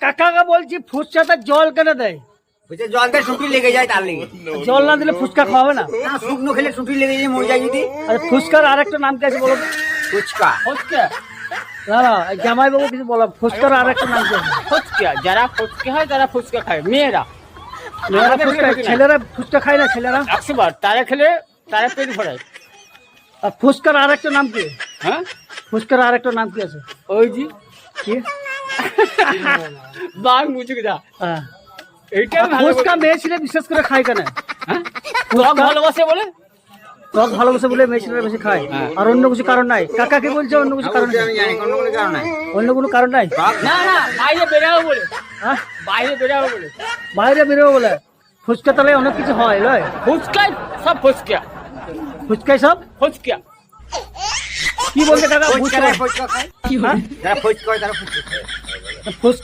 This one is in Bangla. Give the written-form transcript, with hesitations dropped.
কাকাকে বলছি ফুচকাতে জল কেন দেয়? বুঝছে জল দিয়ে শুটি লেগে যায় তার লেগে। জল না দিলে ফুচকা খাওয়াবে না? না শুকনো খেলে শুটি লেগে যায় মরে যায় যদি। আরে ফুচকার আরেকটা নাম কি আছে বলো তো? ফুচকা। ফুচকা না না জামাই বাবু কিছু বলো, ফুচকার আরেকটা নাম কি আছে? ফুচকা যারা ফুচকা হয় তারা ফুচকা খায়, মেয়েরা মেয়েরা ফুচকা, ছেলেরা ফুচকা খায় না? ছেলেরা 100 বার তারা খেলে তারা পেট ভরায়। আর ফুচকার আরেকটা নাম কি? হ্যাঁ ফুচকার আরেকটা নাম কি আছে? ওই জি কি? বাং মুচুক দা হ্যাঁ। এইটা আর ফুচকা মেয়ে ছেলে বিশেষ করে খায় কেন? হ্যাঁ টক ভালোবাসে বলে। টক ভালোবাসে বলে মেয়ে ছেলেরা বেশি খায়। আর অন্য কিছু কারণ নাই? কাকা কি বলছে অন্য কিছু কারণ? আমি জানি কোনো কোনো কারণ নাই। অন্য কোনো কারণ নাই? না না বাইরে বেরাও বলে, হ্যাঁ বাইরে বেরাও বলে। বাইরে বেরোবো বলে? ফুচকা তাহলে অনেক কিছু হয় লয়? ফুচকায় সব ফুচকা, ফুচকাই সব? ফুচকা কি বলছে কাকা? ফুচকা বুঝতে ফুচকা খায়। হ্যাঁ? যারা ফুচকা করে তারা ফুচকা খায়। ফুচকা